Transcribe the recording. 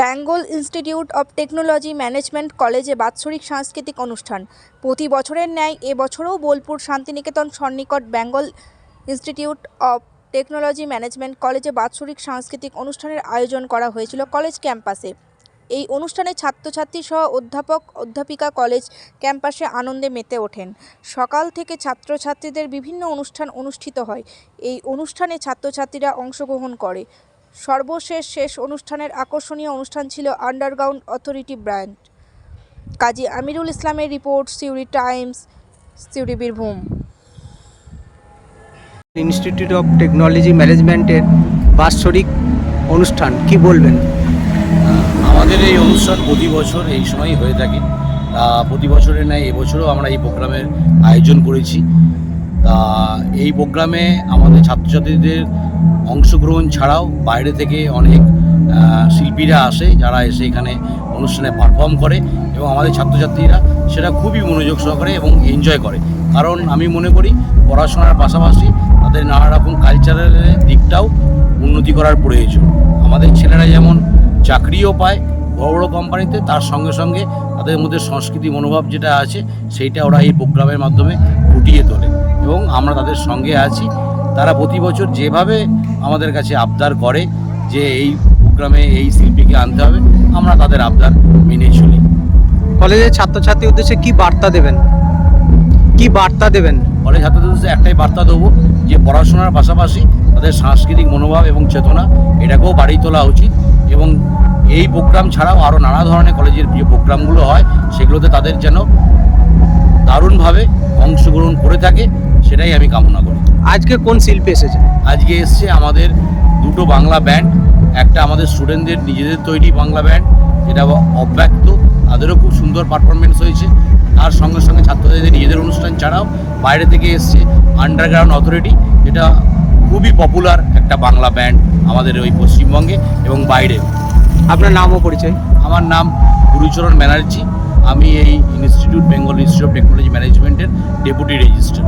Bengal Institute of Technology Management কলেজে বাৎসরিক সাংস্কৃতিক অনুষ্ঠান। প্রতি বছরের ন্যায় এবছরও বোলপুর শান্তিনিকেতন সন্নিকট Bengal Institute of Technology Management কলেজে বাৎসরিক সাংস্কৃতিক অনুষ্ঠানের আয়োজন করা হয়েছিল কলেজ ক্যাম্পাসে। এই অনুষ্ঠানে ছাত্রছাত্রী সহ অধ্যাপক অধ্যাপিকা কলেজ ক্যাম্পাসে আনন্দে মেতে ওঠেন। সকাল থেকে ছাত্রছাত্রীদের বিভিন্ন অনুষ্ঠান অনুষ্ঠিত হয়। এই অনুষ্ঠানে ছাত্রছাত্রীরা অংশগ্রহণ করে। সর্বশেষ অনুষ্ঠানের আকর্ষণীয় অনুষ্ঠান ছিল আন্ডারগ্রাউন্ড অথরিটি ব্র্যান্ড। কাজী আমিরুল ইসলামের report, Suri Times, Suri Birbhum. Institute of technology ম্যানেজমেন্টের বাৎসরিক অনুষ্ঠান কি বলবেন? আমাদের এই অনুষ্ঠান প্রতি বছর এই সময়ই হয়ে থাকে। প্রতি বছরের ন্যায় এবছরও আমরা এই প্রোগ্রামের আয়োজন করেছি। এই প্রোগ্রামে আমাদের ছাত্রছাত্রীদের অংশগ্রহণ ছাড়াও বাইরে থেকে অনেক শিল্পীরা আসে, যারা এসে এখানে অনুষ্ঠানে পারফর্ম করে এবং আমাদের ছাত্রছাত্রীরা সেটা খুবই মনোযোগ সহকারে এবং এনজয় করে। কারণ আমি মনে করি পড়াশোনার পাশাপাশি তাদের নানা রকম কালচারাল দিকটাও উন্নতি করার প্রয়োজন। আমাদের ছেলেরা যেমন চাকরিও পায় বড় বড় কোম্পানিতে, তার সঙ্গে সঙ্গে তাদের মধ্যে সংস্কৃতি মনোভাব যেটা আছে সেইটা ওরা এই প্রোগ্রামের মাধ্যমে ফুটিয়ে তোলে এবং আমরা তাদের সঙ্গে আছি। তারা প্রতি বছর যেভাবে আমাদের কাছে আবদার করে যে এই প্রোগ্রামে এই শিল্পীকে আনতে হবে, আমরা তাদের আবদার মেনে চলি। কলেজের ছাত্রছাত্রীর উদ্দেশ্যে কি বার্তা দেবেন? কলেজ ছাত্রদের উদ্দেশ্যে একটাই বার্তা দেবো যে পড়াশোনার পাশাপাশি তাদের সাংস্কৃতিক মনোভাব এবং চেতনা এটাকেও বাড়িয়ে তোলা উচিত এবং এই প্রোগ্রাম ছাড়াও আরও নানা ধরনের কলেজের যে প্রোগ্রামগুলো হয় সেগুলোতে তাদের যেন দারুণভাবে অংশগ্রহণ করে থাকে, সেটাই আমি কামনা করি। আজকে কোন শিল্পী এসেছে? আজকে এসছে আমাদের দুটো বাংলা ব্যান্ড, একটা আমাদের স্টুডেন্টদের নিজেদের তৈরি বাংলা ব্যান্ড যেটা অব্যক্ত, তাদেরও খুব সুন্দর পারফরমেন্স হয়েছে। তার সঙ্গে সঙ্গে ছাত্রছাত্রীদের নিজেদের অনুষ্ঠান ছাড়াও বাইরে থেকে এসছে আন্ডারগ্রাউন্ড অথরিটি, যেটা খুবই পপুলার একটা বাংলা ব্যান্ড আমাদের ওই পশ্চিমবঙ্গে এবং বাইরে। আপনার নাম ও পরিচয়? আমার নাম গুরুচরণ ব্যানার্জি। আমি এই বেঙ্গল ইনস্টিটিউট অফ টেকনোলজি ম্যানেজমেন্টের ডেপুটি রেজিস্ট্রার।